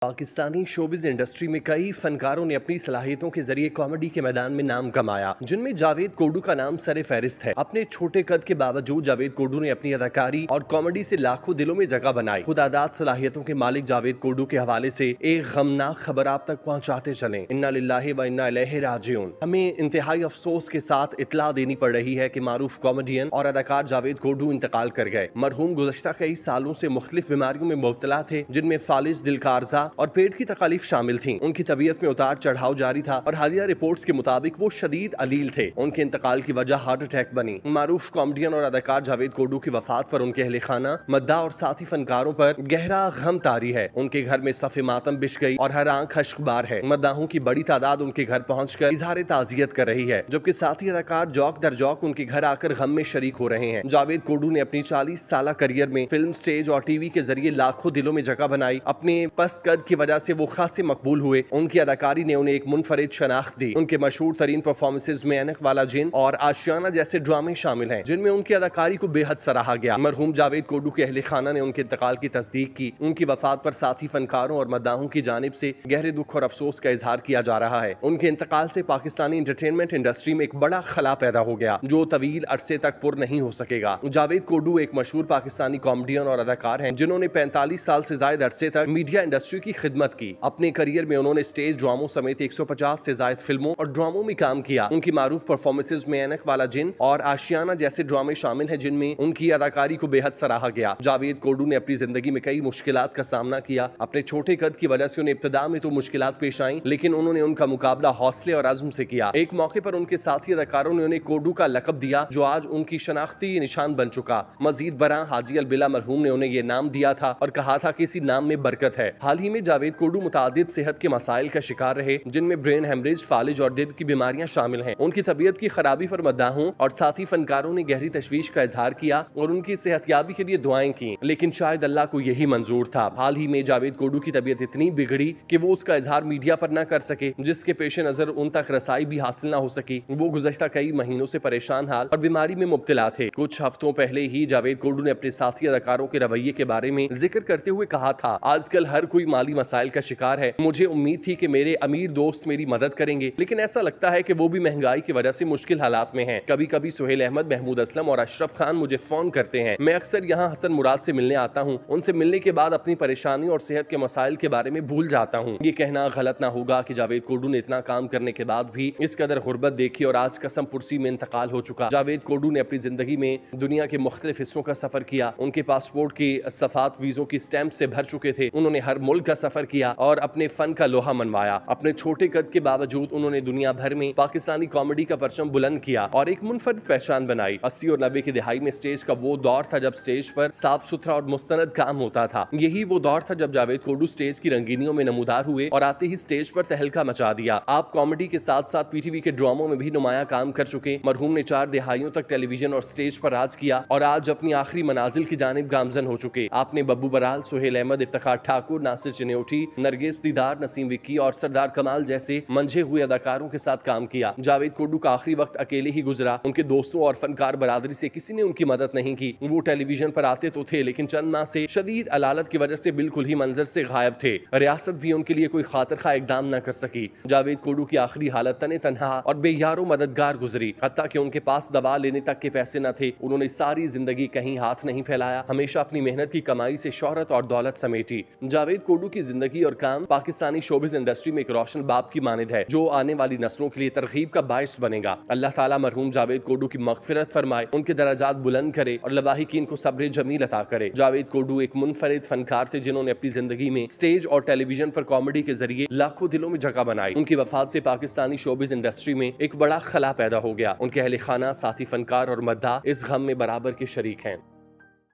Pakistani showbiz industry में कई फनकारों ने अपनी सलाहियतों के जरिए कॉमेडी के मैदान में नाम कमाया, जिनमें जावेद कोडू का नाम सरे फहरिस्त है। अपने छोटे कद के बावजूद जावेद कोडू ने अपनी अदाकारी और कॉमेडी से लाखों दिलों में जगह बनाई। खुदादाद सलाहियतों के मालिक जावेद कोडू के हवाले से एक गमनाक खबर आप तक पहुंचाते चलें। इन्ना लिल्लाहि व इन्ना इलैहि राजिऊन। हमें इंतहाई अफसोस के साथ इत्तला देनी पड़ रही है कि मारूफ कॉमेडियन और अदाकार जावेद कोडू इंतकाल कर गए। मरहूम गुज़श्ता कई सालों से मुख्तलिफ बीमारियों में मुब्तला थे, जिनमें फालिज, दिल का अर्जा और पेट की तकलीफ शामिल थी। उनकी तबीयत में उतार चढ़ाव जारी था और हालिया रिपोर्ट्स के मुताबिक वो शदीद अलील थे। उनके इंतकाल की वजह हार्ट अटैक बनी। मारूफ कॉमेडियन और अदाकार जावेद कोडू की वफात पर उनके अहले खाना, मद्दा और साथी फनकारों पर गहरा गम तारी है। उनके घर में सफ़े मातम बिछ गई और हर आंख अश्कबार है। मद्दाहों की बड़ी तादाद उनके घर पहुंचकर इजहार ताज़ियत कर रही है, जबकि साथी अदाकार जौक दर जौक उनके घर आकर गम में शरीक हो रहे हैं। जावेद कोडू ने अपनी 40 साल करियर में फिल्म, स्टेज और टीवी के जरिए लाखों दिलों में जगह बनाई। अपने पस्त कद की वजह से वो खासे मकबूल हुए। उनकी अदाकारी ने उन्हें एक मुनफरिद शनाख्त दी। उनके मशहूर तरीन परफॉर्मेंसेज में ऐनक वाला जिन और आशियाना जैसे ड्रामे शामिल हैं, जिनमें उनकी अदाकारी को बेहद सराहा गया। मरहूम जावेद कोडू के अहले खाना ने उनके इंतकाल की तस्दीक की। उनकी वफात पर साथी फनकारों और मद्दाहों की जानिब से गहरे दुख और अफसोस का इजहार किया जा रहा है। उनके इंतकाल से पाकिस्तानी एंटरटेनमेंट इंडस्ट्री में एक बड़ा खला पैदा हो गया, जो तवील अरसे तक पुर नहीं हो सकेगा। जावेद कोडू एक मशहूर पाकिस्तानी कॉमेडियन और अदाकार हैं, जिन्होंने 45 साल से ज्यादा अरसे तक मीडिया इंडस्ट्री की खिदमत की। अपने करियर में उन्होंने स्टेज ड्रामों समेत 150 से ज्यादा फिल्मों और ड्रामों में काम किया। उनकी मारूफ परफॉर्मेंसेज में ऐनक वाला जिन और आशियाना जैसे ड्रामे शामिल हैं, जिनमें उनकी अदाकारी को बेहद सराहा गया। जावेद कोडू ने अपनी जिंदगी में कई मुश्किलात का सामना किया। अपने छोटे कद की वजह से उन्हें इब्तिदा में तो मुश्किलात पेश आई, लेकिन उन्होंने उनका मुकाबला हौसले और अज़्म से किया। एक मौके पर उनके साथी अदाकारों ने उन्हें कोडू का लक़ब दिया, जो आज उनकी शनाख्ती निशान बन चुका। मजीद बरा हाजी अलबिला मरहूम ने उन्हें यह नाम दिया था और कहा था कि इसी नाम में बरकत है। हाल ही में जावेद कोडू मुतादिद सेहत के मसाइल का शिकार रहे, जिनमें ब्रेन हेमरेज, फालिज और दिल की बीमारियां शामिल हैं। उनकी तबीयत की खराबी पर मद्दाहों और साथी फनकारों ने गहरी तशवीश का इजहार किया और उनकी सेहतयाबी के लिए दुआएं की, लेकिन शायद अल्लाह को यही मंजूर था। हाल ही में जावेद कोडू की तबीयत इतनी बिगड़ी कि वो उसका इजहार मीडिया पर न कर सके, जिसके पेश नजर उन तक रसाई भी हासिल न हो सकी। वो गुज़श्ता कई महीनों से परेशान हाल और बीमारी में मुब्तला थे। कुछ हफ्तों पहले ही जावेद कोडू ने अपने साथी अदाकारों के रवैये के बारे में जिक्र करते हुए कहा था, आजकल हर कोई माली मसाइल का शिकार है। मुझे उम्मीद थी कि मेरे अमीर दोस्त मेरी मदद करेंगे, लेकिन ऐसा लगता है कि वो भी महंगाई की वजह से मुश्किल हालात में हैं। कभी कभी सुहेल अहमद, महमूद असलम और अशरफ खान मुझे फोन करते हैं। मैं अक्सर यहाँ हसन मुराद से मिलने आता हूँ। उनसे मिलने के बाद अपनी परेशानी और सेहत के मसाइल के बारे में भूल जाता हूँ। ये कहना गलत ना होगा कि जावेद कोडू ने इतना काम करने के बाद भी इस कदर गुर्बत देखी और आज कसम पुरसी में इंतकाल हो चुका। जावेद कोडू ने अपनी जिंदगी में दुनिया के मुख्तलिफ हिस्सों का सफर किया। उनके पासपोर्ट के सफात वीजों की स्टैंप से भर चुके थे। उन्होंने हर मुल्क का सफर किया और अपने फन का लोहा मनवाया। अपने छोटे कद के बावजूद उन्होंने दुनिया भर में पाकिस्तानी कॉमेडी का परचम बुलंद किया और एक मुनफरिद पहचान बनाई। 80 और 90 की दिहाई में स्टेज का वो दौर था जब स्टेज पर साफ सुथरा और मुस्तनद काम होता था। यही वो दौर था जब जावेद कोडू स्टेज की रंगीनियों में नमूदार हुए और आते ही स्टेज पर तहलका मचा दिया। आप कॉमेडी के साथ साथ पीटीवी के ड्रामों में भी नुमाया काम कर चुके। मरहूम ने 4 दिहाइयों तक टेलीविजन और स्टेज पर राज किया और आज अपनी आखिरी मनाजिल की जानिब गामजन हो चुके। आपने बब्बू बराल, सुहेल अहमद, इफ्तिखार ठाकुर, नासिर चिन्योटी, नरगिस दीदार, नसीम विक्की और सरदार कमाल जैसे मंझे हुए अदाकारों के साथ काम किया। जावेद कोडू का आखिरी वक्त अकेले ही गुजरा। उनके दोस्तों और फनकार बरादरी से किसी ने उनकी मदद नहीं की। वो टेलीविजन पर आते तो थे, लेकिन चंद माह से शदीद अलालत की वजह से बिल्कुल ही मंजर से गायब थे। रियासत भी उनके लिए कोई खातिर खा इकदाम न कर सकी। जावेद कोडू की आखिरी हालत तने तन्हा और बेयारो मददगार गुजरी। हत्ता कि उनके पास दवा लेने तक के पैसे न थे। उन्होंने सारी जिंदगी कहीं हाथ नहीं फैलाया, हमेशा अपनी मेहनत की कमाई से शोहरत और दौलत समेटी। जावेद कोडू की जिंदगी और काम पाकिस्तानी शोबिज़ इंडस्ट्री में एक रोशन बाप की मानिद है, जो आने वाली नस्लों के लिए तरगीब का बायस बनेगा। अल्लाह ताला मरहूम जावेद कोडू की मगफिरत फरमाए, उनके दराजात बुलंद करे और लवाहिकीन को सब्र जमील अता करे। जावेद कोडू एक मुनफरिद फनकार थे, जिन्होंने अपनी जिंदगी में स्टेज और टेलीविजन पर कॉमेडी के जरिए लाखों दिलों में जगह बनाई। उनकी वफात से पाकिस्तानी शोबिज़ इंडस्ट्री में एक बड़ा खला पैदा हो गया। उनके अहले खाना, साथी फनकार और मद्दा इस गम में बराबर के शरीक हैं।